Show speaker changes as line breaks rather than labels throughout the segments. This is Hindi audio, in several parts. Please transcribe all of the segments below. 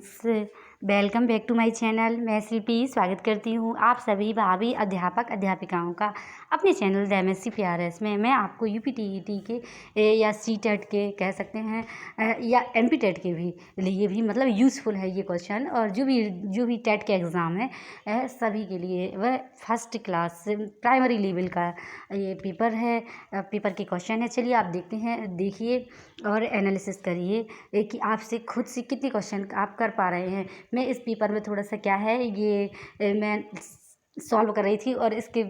Friends, welcome back to my channel. मैं शिल्पी स्वागत करती हूँ आप सभी भावी अध्यापक अध्यापिकाओं का अपने चैनल द MSc PRS में। मैं आपको UPTET के या CTET के कह सकते हैं या MP-TET के भी लिए भी मतलब यूज़फुल है ये क्वेश्चन। और जो भी टेट के एग्ज़ाम है सभी के लिए वह फर्स्ट क्लास प्राइमरी लेवल का ये पेपर है, पेपर के क्वेश्चन है। चलिए आप देखिए और एनालिसिस करिए कि आपसे खुद से कितने क्वेश्चन आप कर पा रहे हैं। मैं इस पेपर में थोड़ा सा क्या है ये मैं सॉल्व कर रही थी और इसके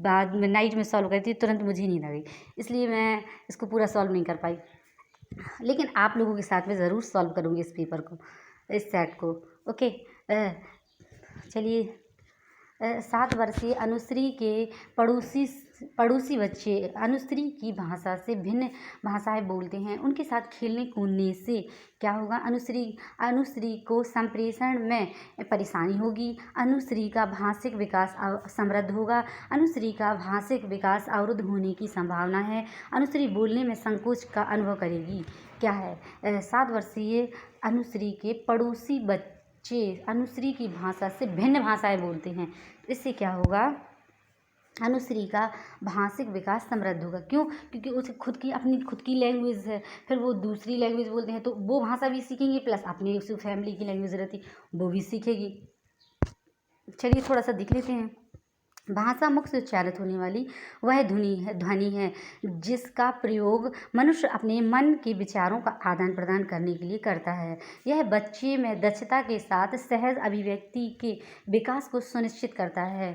बाद मैं नाइट में सॉल्व कर रही थी, तुरंत मुझे नींद आ गई, इसलिए मैं इसको पूरा सॉल्व नहीं कर पाई। लेकिन आप लोगों के साथ में ज़रूर सॉल्व करूँगी इस पेपर को, इस सेट को। ओके, चलिए 7 वर्षीय अनुश्री के पड़ोसी बच्चे अनुश्री की भाषा से भिन्न भाषाएं बोलते हैं। उनके साथ खेलने कूदने से क्या होगा? अनुश्री को संप्रेषण में परेशानी होगी। अनुश्री का भाषिक विकास समृद्ध होगा। अनुश्री का भाषिक विकास अवरुद्ध होने की संभावना है। अनुश्री बोलने में संकोच का अनुभव करेगी। क्या है? 7 वर्षीय अनुश्री के पड़ोसी बच्चे अनुश्री की भाषा से भिन्न भाषाएं बोलते हैं। इससे क्या होगा? अनुश्री का भाषिक विकास समृद्ध होगा। क्यों? क्योंकि उसे अपनी खुद की लैंग्वेज है, फिर वो दूसरी लैंग्वेज बोलते हैं तो वो भाषा भी सीखेंगे, प्लस अपनी उस फैमिली की लैंग्वेज रहती वो भी सीखेगी। चलिए थोड़ा सा देख लेते हैं। भाषा मुख से उच्चारित होने वाली वह ध्वनि है जिसका प्रयोग मनुष्य अपने मन के विचारों का आदान प्रदान करने के लिए करता है। यह बच्चे में दक्षता के साथ सहज अभिव्यक्ति के विकास को सुनिश्चित करता है।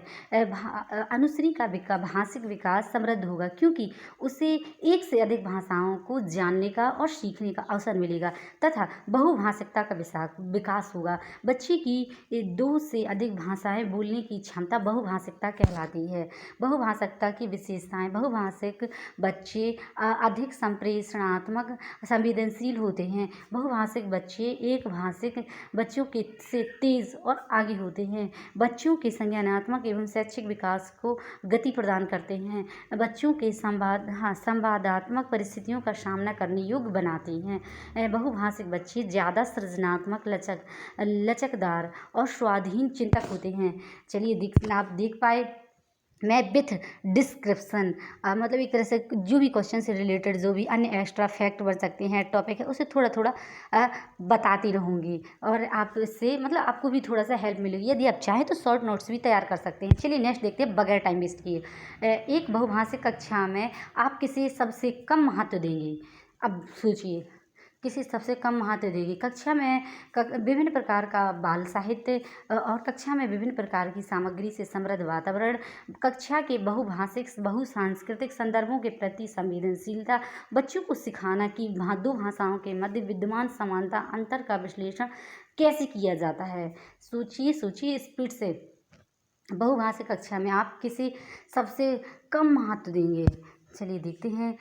अनुश्री का भाषिक विकास समृद्ध होगा क्योंकि उसे एक से अधिक भाषाओं को जानने का और सीखने का अवसर मिलेगा तथा बहुभाषिकता का विकास होगा। बच्चे की 2 से अधिक भाषाएं बोलने की क्षमता बहुभाषिकता कहलाती है। बहुभाषिकता की विशेषताएं: बहुभाषिक बच्चे अधिक संप्रेषणात्मक संवेदनशील होते हैं। बहुभाषिक बच्चे एक भाषिक बच्चों के से तेज और आगे होते हैं। बच्चों के संज्ञानात्मक एवं शैक्षिक विकास को गति प्रदान करते हैं। बच्चों के संवादात्मक परिस्थितियों का सामना करने योग्य बनाते हैं। बहुभाषिक बच्चे ज़्यादा सृजनात्मक, लचकदार और स्वाधीन चिंतक होते हैं। चलिए आप देख पाए मैं विथ डिस्क्रिप्शन मतलब एक तरह से जो भी क्वेश्चन से रिलेटेड जो भी अन्य एक्स्ट्रा फैक्ट बन सकते हैं, टॉपिक है, उसे थोड़ा थोड़ा बताती रहूँगी और आप इससे मतलब आपको भी थोड़ा सा हेल्प मिलेगी। यदि आप चाहें तो शॉर्ट नोट्स भी तैयार कर सकते हैं। चलिए नेक्स्ट देखते हैं बगैर टाइम वेस्ट किए। एक बहुभाषिक कक्षा में आप किसे सबसे कम महत्व देंगे? अब सोचिए, किसी सबसे कम महत्व देगी। कक्षा में विभिन्न प्रकार का बाल साहित्य और कक्षा में विभिन्न प्रकार की सामग्री से समृद्ध वातावरण, कक्षा के बहुभाषिक बहुसांस्कृतिक संदर्भों के प्रति संवेदनशीलता, बच्चों को सिखाना कि 2 भाषाओं के मध्य विद्यमान समानता अंतर का विश्लेषण कैसे किया जाता है। सोचिए स्पीड से। बहुभाषिक कक्षा में आप किसे सबसे कम महत्व देंगे? चलिए देखते हैं।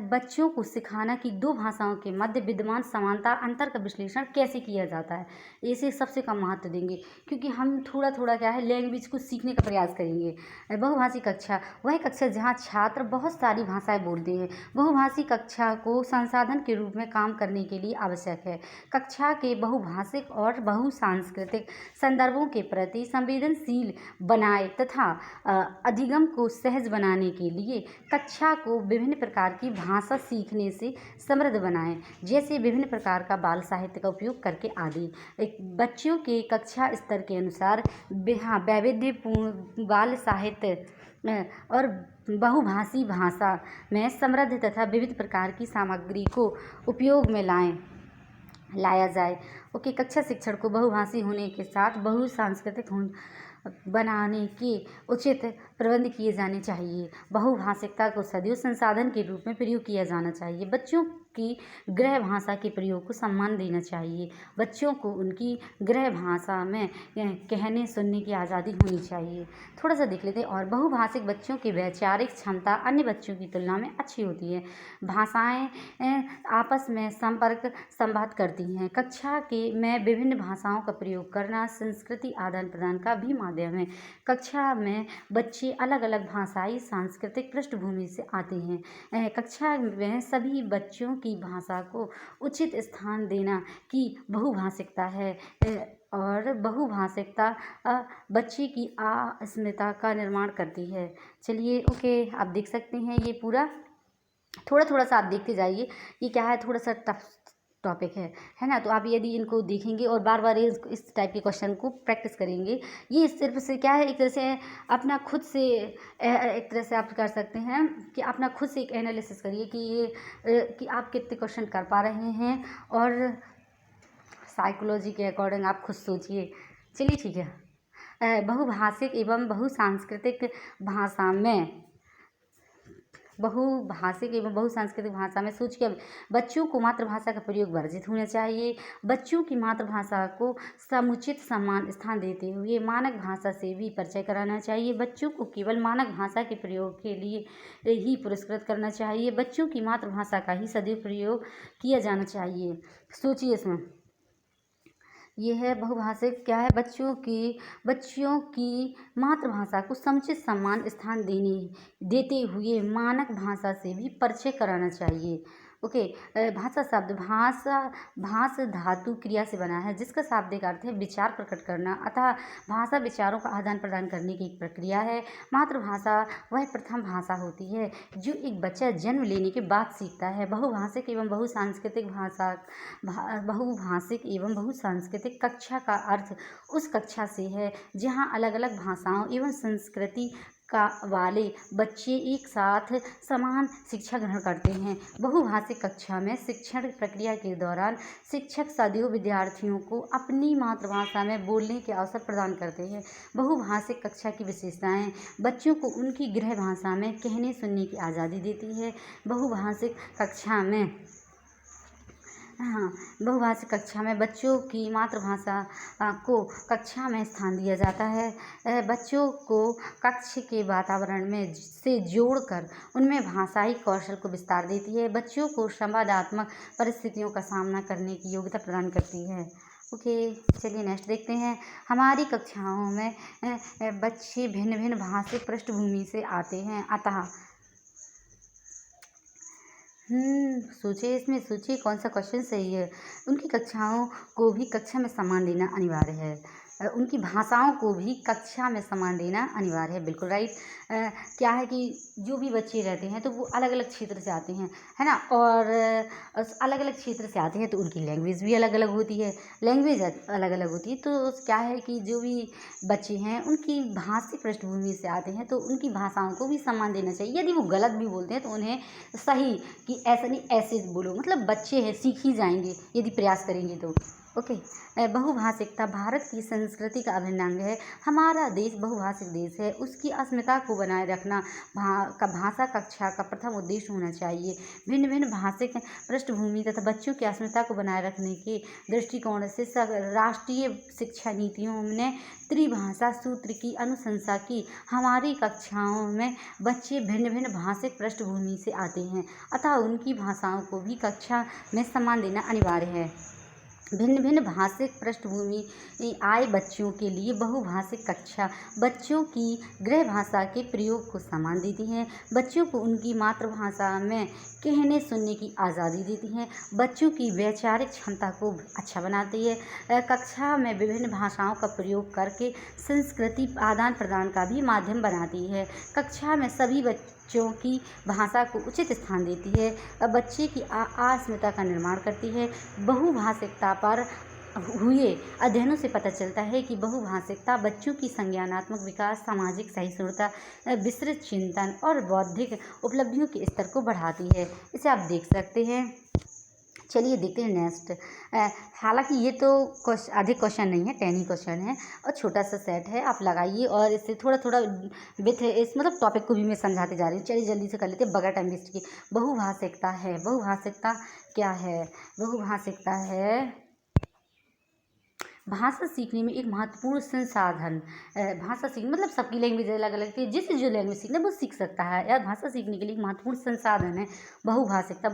बच्चों को सिखाना कि 2 भाषाओं के मध्य विद्यमान समानता अंतर का विश्लेषण कैसे किया जाता है, इसे सबसे कम महत्व देंगे क्योंकि हम थोड़ा क्या है लैंग्वेज को सीखने का प्रयास करेंगे। बहुभाषी कक्षा वह कक्षा जहाँ छात्र बहुत सारी भाषाएं बोलते हैं। बहुभाषी कक्षा को संसाधन के रूप में काम करने के लिए आवश्यक है। कक्षा के बहुभाषिक और बहुसांस्कृतिक संदर्भों के प्रति संवेदनशील बनाए तथा अधिगम को सहज बनाने के लिए कक्षा को विभिन्न प्रकार की भाषा सीखने से समृद्ध बनाएं, जैसे विभिन्न प्रकार का बाल साहित्य का उपयोग करके आदि। बच्चों के कक्षा स्तर के अनुसार वैविध्यपूर्ण बाल साहित्य और बहुभाषी भाषा में समृद्ध तथा विविध प्रकार की सामग्री को उपयोग में लाया जाए। ओके, कक्षा शिक्षण को बहुभाषी होने के साथ बहुसांस्कृतिक बनाने के उचित प्रबंध किए जाने चाहिए। बहुभाषिकता को सदैव संसाधन के रूप में प्रयोग किया जाना चाहिए। बच्चों की गृह भाषा के प्रयोग को सम्मान देना चाहिए। बच्चों को उनकी गृह भाषा में कहने सुनने की आज़ादी होनी चाहिए। थोड़ा सा देख लेते हैं। और बहुभाषिक बच्चों की वैचारिक क्षमता अन्य बच्चों की तुलना में अच्छी होती है। भाषाएं आपस में संवाद करती हैं। कक्षा में विभिन्न भाषाओं का प्रयोग करना संस्कृति आदान प्रदान का भी माध्यम है। कक्षा में बच्चे अलग अलग भाषाई सांस्कृतिक पृष्ठभूमि से आते हैं। कक्षा में सभी बच्चों की भाषा को उचित स्थान देना की बहुभाषिकता है। और बहुभाषिकता बच्चे की अस्मिता का निर्माण करती है। चलिए ओके, आप देख सकते हैं ये पूरा थोड़ा थोड़ा सा आप देखते जाइए। ये क्या है, थोड़ा सा टफ टॉपिक है ना। तो आप यदि इनको देखेंगे और बार बार इस टाइप के क्वेश्चन को प्रैक्टिस करेंगे, ये सिर्फ से क्या है, एक तरह से अपना खुद से एक तरह से आप कर सकते हैं कि अपना खुद से एक एनालिसिस करिए कि ये कि आप कितने क्वेश्चन कर पा रहे हैं, और साइकोलॉजी के अकॉर्डिंग आप खुद सोचिए। चलिए ठीक है। बहुभाषिक एवं बहुसांस्कृतिक भाषा में सोचिए, बच्चों को मातृभाषा का प्रयोग वर्जित होना चाहिए। बच्चों की मातृभाषा को समुचित सम्मान स्थान देते हुए मानक भाषा से भी परिचय कराना चाहिए। बच्चों को केवल मानक भाषा के प्रयोग के लिए ही पुरस्कृत करना चाहिए। बच्चों की मातृभाषा का ही सदैव प्रयोग किया जाना चाहिए। सोचिए इसमें, ये है बहुभाषिक क्या है, बच्चों की मातृभाषा को समुचित सम्मान स्थान देते हुए मानक भाषा से भी परिचय कराना चाहिए। ओके। भाषा शब्द भाष धातु क्रिया से बना है, जिसका शाब्दिक अर्थ है विचार प्रकट करना। अतः भाषा विचारों का आदान प्रदान करने की एक प्रक्रिया है। मातृभाषा वह प्रथम भाषा होती है जो एक बच्चा जन्म लेने के बाद सीखता है। बहुभाषिक एवं बहुसांस्कृतिक कक्षा का अर्थ उस कक्षा से है जहाँ अलग अलग भाषाओं एवं संस्कृति वाले बच्चे एक साथ समान शिक्षा ग्रहण करते हैं। बहुभाषिक कक्षा में शिक्षण प्रक्रिया के दौरान शिक्षक सदैव विद्यार्थियों को अपनी मातृभाषा में बोलने के अवसर प्रदान करते हैं। बहुभाषिक कक्षा की विशेषताएं, बच्चों को उनकी गृह भाषा में कहने सुनने की आज़ादी देती है। बहुभाषिक कक्षा में बच्चों की मातृभाषा को कक्षा में स्थान दिया जाता है। बच्चों को कक्ष के वातावरण में से जोड़कर उनमें भाषाई कौशल को विस्तार देती है। बच्चों को संवादात्मक परिस्थितियों का सामना करने की योग्यता प्रदान करती है। ओके, चलिए नेक्स्ट देखते हैं। हमारी कक्षाओं में बच्चे भिन्न भिन्न भाषिक पृष्ठभूमि से आते हैं, अतः सोचिए कौन सा क्वेश्चन सही है। उनकी कक्षाओं को भी कक्षा में सम्मान देना अनिवार्य है। उनकी भाषाओं को भी कक्षा में सम्मान देना अनिवार्य है। बिल्कुल राइट। क्या है कि जो भी बच्चे रहते हैं तो वो अलग अलग क्षेत्र से आते हैं, है ना। और अलग अलग क्षेत्र से आते हैं तो उनकी लैंग्वेज भी अलग अलग होती है। तो क्या है कि जो भी बच्चे हैं उनकी भाषिक पृष्ठभूमि से आते हैं तो उनकी भाषाओं को भी सम्मान देना चाहिए। यदि वो गलत भी बोलते हैं तो उन्हें सही कि ऐसा नहीं ऐसे बोलो, मतलब बच्चे हैं सीख ही जाएंगे यदि प्रयास करेंगे तो। ओके। बहुभाषिकता भारत की संस्कृति का अभिन्न अंग है। हमारा देश बहुभाषिक देश है। उसकी अस्मिता को बनाए रखना भाषा कक्षा का प्रथम उद्देश्य होना चाहिए। भिन्न भिन्न भाषिक पृष्ठभूमि तथा बच्चों की अस्मिता को बनाए रखने के दृष्टिकोण से राष्ट्रीय शिक्षा नीतियों ने त्रिभाषा सूत्र की अनुशंसा की। हमारी कक्षाओं में बच्चे भिन्न भिन्न भाषिक पृष्ठभूमि से आते हैं, अतः उनकी भाषाओं को भी कक्षा में सम्मान देना अनिवार्य है। भिन्न भिन्न भाषिक पृष्ठभूमि आए बच्चों के लिए बहुभाषिक कक्षा बच्चों की गृह भाषा के प्रयोग को सम्मान देती है। बच्चों को उनकी मातृभाषा में कहने सुनने की आज़ादी देती है। बच्चों की वैचारिक क्षमता को अच्छा बनाती है। कक्षा में विभिन्न भाषाओं का प्रयोग करके संस्कृति आदान प्रदान का भी माध्यम बनाती है। कक्षा में सभी बच्चों की भाषा को उचित स्थान देती है। बच्चे की अस्मिता का निर्माण करती है। बहुभाषिकता पर हुए अध्ययनों से पता चलता है कि बहुभाषिकता बच्चों की संज्ञानात्मक विकास, सामाजिक सहिष्णुता, विस्तृत चिंतन और बौद्धिक उपलब्धियों के स्तर को बढ़ाती है। इसे आप देख सकते हैं। चलिए देखते हैं नेक्स्ट। हालांकि ये तो अधिक क्वेश्चन नहीं है, 10 ही क्वेश्चन है और छोटा सा सेट है, आप लगाइए और इससे थोड़ा थोड़ा विथ इस मतलब टॉपिक को भी मैं समझाते जा रही हूँ। चलिए जल्दी से कर लेते हैं बगैर टाइम वेस्ट किए। बहुभाषिकता क्या है? बहुभाषिकता है भाषा सीखने में एक महत्वपूर्ण संसाधन। भाषा सीखने मतलब सबकी लैंग्वेज अलग अलग थी, जिसे जो लैंग्वेज सीखना है वो सीख सकता है। या भाषा सीखने के लिए एक महत्वपूर्ण संसाधन है बहुभाषिकता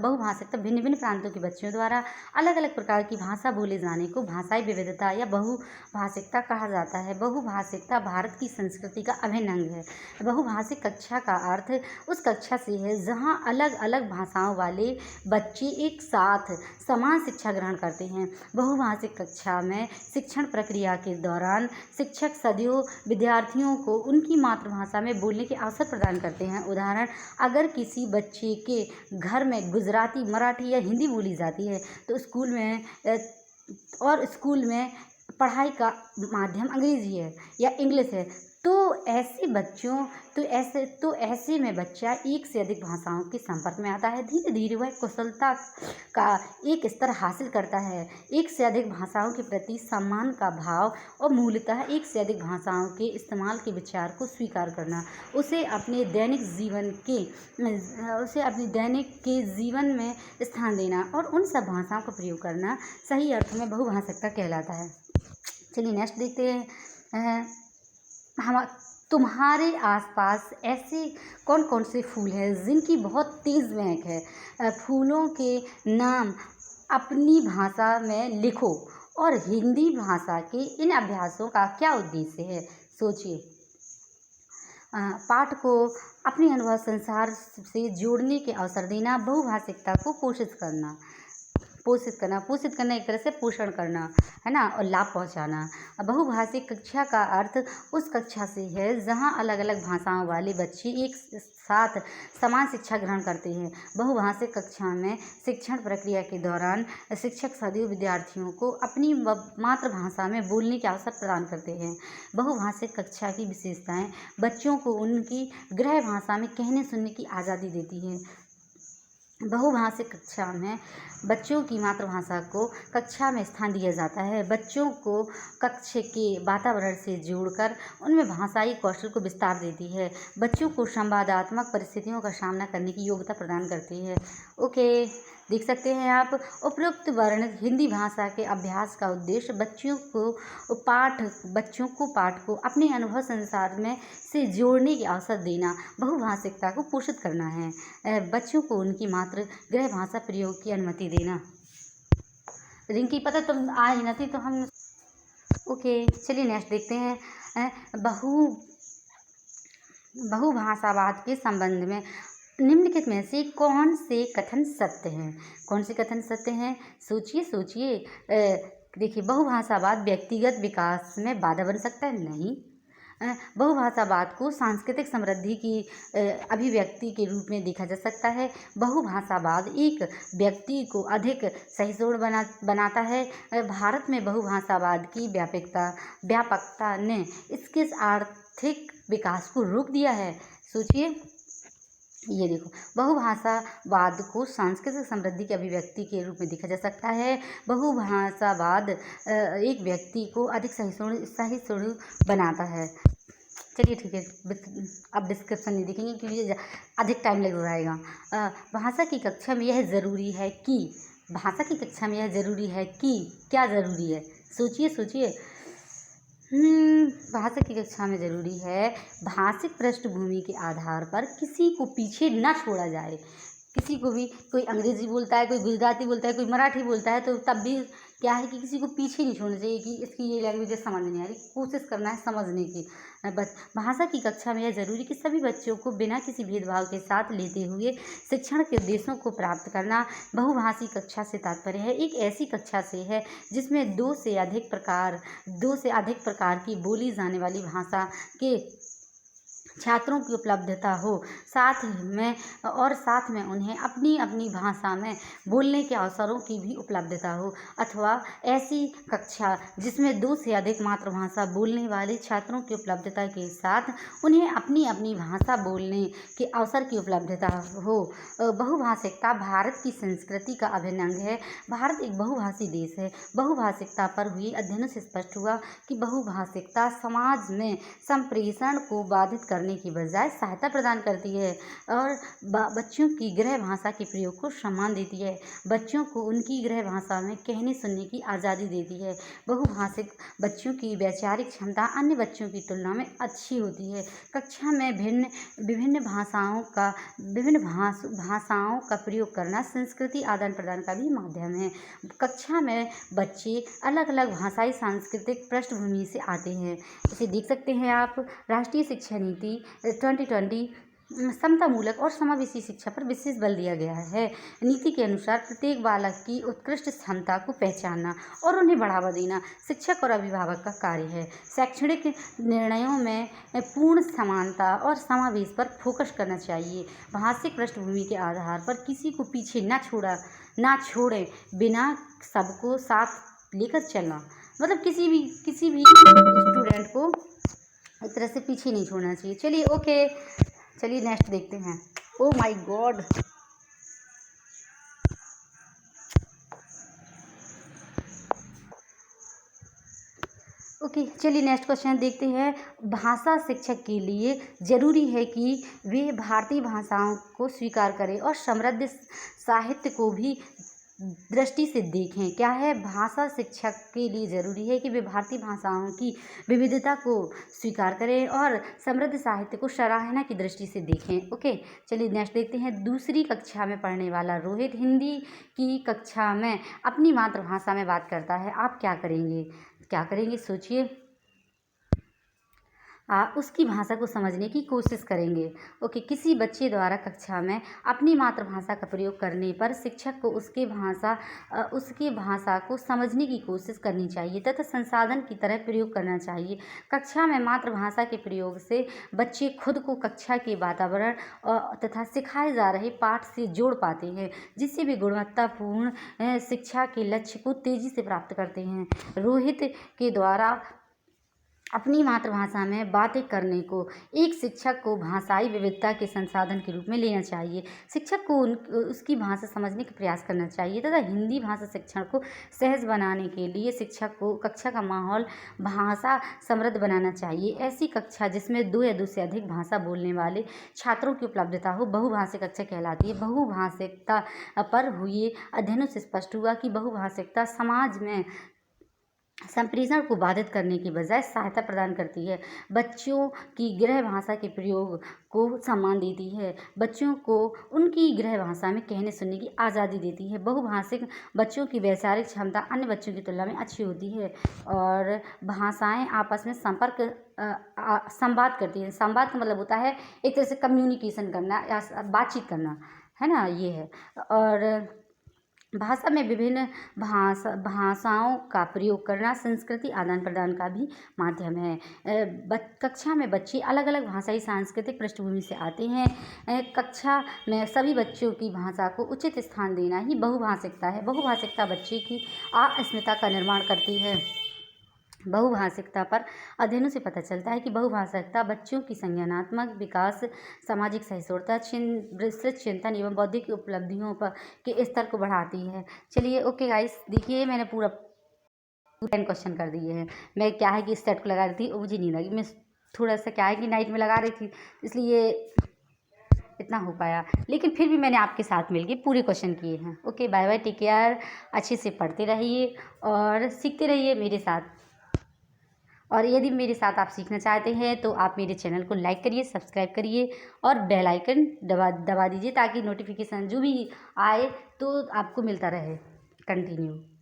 भिन्न भिन्न प्रांतों के बच्चों द्वारा अलग अलग प्रकार की भाषा बोले जाने को भाषाई विविधता या बहुभाषिकता कहा जाता है। बहुभाषिकता भारत की संस्कृति का अभिन्न अंग है। बहुभाषिक कक्षा का अर्थ उस कक्षा से है जहाँ अलग अलग भाषाओं वाले बच्चे एक साथ समान शिक्षा ग्रहण करते हैं। बहुभाषिक कक्षा में शिक्षण प्रक्रिया के दौरान शिक्षक सदियों विद्यार्थियों को उनकी मातृभाषा में बोलने के अवसर प्रदान करते हैं। उदाहरण, अगर किसी बच्चे के घर में गुजराती, मराठी या हिंदी बोली जाती है तो स्कूल में पढ़ाई का माध्यम अंग्रेजी है या इंग्लिश है, तो ऐसे में बच्चा एक से अधिक भाषाओं के संपर्क में आता है। धीरे धीरे वह कुशलता का एक स्तर हासिल करता है। एक से अधिक भाषाओं के प्रति सम्मान का भाव और मूलतः एक से अधिक भाषाओं के इस्तेमाल के विचार को स्वीकार करना, उसे अपने दैनिक जीवन में स्थान देना और उन सब भाषाओं का प्रयोग करना सही अर्थ में बहुभाषिकता कहलाता है। चलिए नेक्स्ट देखते हैं। तुम्हारे आसपास ऐसे कौन कौन से फूल हैं जिनकी बहुत तेज़ महक है? फूलों के नाम अपनी भाषा में लिखो और हिंदी भाषा के इन अभ्यासों का क्या उद्देश्य है, सोचिए। पाठ को अपने अनुभव संसार से जोड़ने के अवसर देना, बहुभाषिकता को पोषित करना एक तरह से पोषण करना है ना, और लाभ पहुंचाना। बहुभाषिक कक्षा का अर्थ उस कक्षा से है जहां अलग अलग भाषाओं वाले बच्चे एक साथ समान शिक्षा ग्रहण करते हैं। बहुभाषिक कक्षा में शिक्षण प्रक्रिया के दौरान शिक्षक सदैव विद्यार्थियों को अपनी मातृभाषा में बोलने के अवसर प्रदान करते हैं। बहुभाषिक कक्षा की विशेषताएं बच्चों को उनकी गृह भाषा में कहने सुनने की आज़ादी देती है। बहुभाषिक कक्षा में बच्चों की मातृभाषा को कक्षा में स्थान दिया जाता है। बच्चों को कक्षा के वातावरण से जोड़कर उनमें भाषाई कौशल को विस्तार देती है। बच्चों को संवादात्मक परिस्थितियों का सामना करने की योग्यता प्रदान करती है। ओके, देख सकते हैं आप। उपरोक्त वर्णित हिंदी भाषा के अभ्यास का उद्देश्य बच्चों को पाठ को अपने अनुभव संसार में से जोड़ने के अवसर देना, बहुभाषिकता को पोषित करना है। बच्चों को उनकी गृह भाषा प्रयोग की अनुमति देना। रिंकी पता तुम आज नहीं तो हम ओके, चलिए नेक्स्ट देखते हैं। बहुभाषावाद के संबंध में निम्नलिखित में से कौन से कथन सत्य हैं? सोचिए। देखिए, बहुभाषावाद व्यक्तिगत विकास में बाधा बन सकता है? नहीं। बहुभाषावाद को सांस्कृतिक समृद्धि की अभिव्यक्ति के रूप में देखा जा सकता है। बहुभाषावाद एक व्यक्ति को अधिक सहिष्णु बनाता है। भारत में बहुभाषावाद की व्यापकता ने इसके आर्थिक विकास को रोक दिया है। सोचिए, ये देखो, बहुभाषावाद को सांस्कृतिक समृद्धि की अभिव्यक्ति के रूप में देखा जा सकता है। बहुभाषावाद एक व्यक्ति को अधिक सहिष्णु बनाता है। चलिए ठीक है, अब डिस्क्रिप्शन नहीं देखेंगे क्योंकि अधिक टाइम लग जाएगा। भाषा की कक्षा में यह ज़रूरी है कि क्या ज़रूरी है? सोचिए। भाषा की कक्षा में ज़रूरी है भाषिक पृष्ठभूमि के आधार पर किसी को पीछे न छोड़ा जाए। किसी को भी, कोई अंग्रेज़ी बोलता है, कोई गुजराती बोलता है, कोई मराठी बोलता है, तो तब भी क्या है कि किसी को पीछे नहीं छोड़ना चाहिए कि इसकी ये लैंग्वेज समझ नहीं आ रही, कोशिश करना है समझने की। बस भाषा की कक्षा में यह ज़रूरी कि सभी बच्चों को बिना किसी भेदभाव के साथ लेते हुए शिक्षण के उद्देश्यों को प्राप्त करना। बहुभाषी कक्षा से तात्पर्य है एक ऐसी कक्षा से है जिसमें दो से अधिक प्रकार की बोली जाने वाली भाषा के छात्रों की उपलब्धता हो, साथ में उन्हें अपनी अपनी भाषा में बोलने के अवसरों की भी उपलब्धता हो, अथवा ऐसी कक्षा जिसमें दो से अधिक मातृभाषा बोलने वाले छात्रों की उपलब्धता के साथ उन्हें अपनी अपनी भाषा बोलने के अवसर की उपलब्धता हो। बहुभाषिकता भारत की संस्कृति का अभिन्न अंग है। भारत एक बहुभाषी देश है। बहुभाषिकता पर हुई अध्ययनों से स्पष्ट हुआ कि बहुभाषिकता समाज में संप्रेषण को बाधित करने करने की बजाय सहायता प्रदान करती है और बच्चों की गृह भाषा के प्रयोग को सम्मान देती है। बच्चों को उनकी गृह भाषा में कहने सुनने की आज़ादी देती है। बहुभाषिक बच्चों की वैचारिक क्षमता अन्य बच्चों की तुलना में अच्छी होती है। कक्षा में विभिन्न भाषाओं का प्रयोग करना संस्कृति आदान प्रदान का भी माध्यम है। कक्षा में बच्चे अलग अलग भाषाई सांस्कृतिक पृष्ठभूमि से आते हैं। इसे देख सकते हैं आप। राष्ट्रीय शिक्षा नीति 2020 समतामूलक और समावेशी शिक्षा पर विशेष बल दिया गया है। नीति के अनुसार प्रत्येक बालक की उत्कृष्ट क्षमता को पहचानना और उन्हें बढ़ावा देना शिक्षक और अभिभावक का कार्य है। शैक्षणिक निर्णयों में पूर्ण समानता और समावेश पर फोकस करना चाहिए। भाषिक पृष्ठभूमि के आधार पर किसी को पीछे ना छोड़ें, बिना सबको साथ लेकर चलना। मतलब किसी भी स्टूडेंट को एक तरह से पीछे नहीं छोड़ना चाहिए। चलिए ओके, चलिए नेक्स्ट देखते हैं। ओ माय गॉड, ओके चलिए नेक्स्ट क्वेश्चन देखते हैं। भाषा शिक्षक के लिए ज़रूरी है कि वे भारतीय भाषाओं को स्वीकार करें और समृद्ध साहित्य को भी दृष्टि से देखें। क्या है? भाषा शिक्षक के लिए ज़रूरी है कि वे भारतीय भाषाओं की विविधता को स्वीकार करें और समृद्ध साहित्य को सराहना की दृष्टि से देखें। ओके चलिए नेक्स्ट देखते हैं। दूसरी कक्षा में पढ़ने वाला रोहित हिंदी की कक्षा में अपनी मातृभाषा में बात करता है। आप क्या करेंगे सोचिए। उसकी भाषा को समझने की कोशिश करेंगे। ओके, किसी बच्चे द्वारा कक्षा में अपनी मातृभाषा का प्रयोग करने पर शिक्षक को उसके भाषा को समझने की कोशिश करनी चाहिए तथा संसाधन की तरह प्रयोग करना चाहिए। कक्षा में मातृभाषा के प्रयोग से बच्चे खुद को कक्षा के वातावरण तथा सिखाए जा रहे पाठ से जोड़ पाते हैं, जिससे वे गुणवत्तापूर्ण शिक्षा के लक्ष्य को तेज़ी से प्राप्त करते हैं। रोहित के द्वारा अपनी मातृभाषा में बातें करने को एक शिक्षक को भाषाई विविधता के संसाधन के रूप में लेना चाहिए। शिक्षक को उसकी भाषा समझने का प्रयास करना चाहिए तथा हिंदी भाषा शिक्षण को सहज बनाने के लिए शिक्षक को कक्षा का माहौल भाषा समृद्ध बनाना चाहिए। ऐसी कक्षा जिसमें 2 या 2 से अधिक भाषा बोलने वाले छात्रों की उपलब्धता हो बहुभाषिक कक्षा कहलाती है। बहुभाषिकता पर हुए अध्ययनों से स्पष्ट हुआ कि बहुभाषिकता समाज में संप्रेषण को बाधित करने की बजाय सहायता प्रदान करती है। बच्चों की गृह भाषा के प्रयोग को सम्मान देती है। बच्चों को उनकी गृह भाषा में कहने सुनने की आज़ादी देती है। बहुभाषिक बच्चों की वैचारिक क्षमता अन्य बच्चों की तुलना में अच्छी होती है और भाषाएं आपस में संवाद करती हैं। संवाद का मतलब होता है एक तरह से कम्युनिकेशन करना या बातचीत करना, है ना, ये है। और भाषा में विभिन्न भाषाओं का प्रयोग करना संस्कृति आदान प्रदान का भी माध्यम है। कक्षा में बच्चे अलग अलग भाषाई सांस्कृतिक पृष्ठभूमि से आते हैं। कक्षा में सभी बच्चों की भाषा को उचित स्थान देना ही बहुभाषिकता है। बहुभाषिकता बच्चे की अस्मिता का निर्माण करती है। बहुभाषिकता पर अध्ययनों से पता चलता है कि बहुभाषिकता बच्चों की संज्ञानात्मक विकास, सामाजिक सहिष्णुता, विस्तृत चिंतन एवं बौद्धिक उपलब्धियों पर के स्तर को बढ़ाती है। चलिए ओके गाइस, देखिए मैंने पूरा 10 क्वेश्चन कर दिए हैं। मैं क्या है कि इस सेट को लगा रही थी और मुझे नींद आ गई। मैं थोड़ा सा क्या है कि नाइट में लगा रही थी, इसलिए इतना हो पाया, लेकिन फिर भी मैंने आपके साथ मिलके पूरे क्वेश्चन किए हैं। Okay bye bye, take care. अच्छे से पढ़ते रहिए और सीखते रहिए मेरे साथ। और यदि मेरे साथ आप सीखना चाहते हैं तो आप मेरे चैनल को लाइक करिए, सब्सक्राइब करिए और बेल आइकन दबा दीजिए ताकि नोटिफिकेशन जो भी आए तो आपको मिलता रहे कंटिन्यू।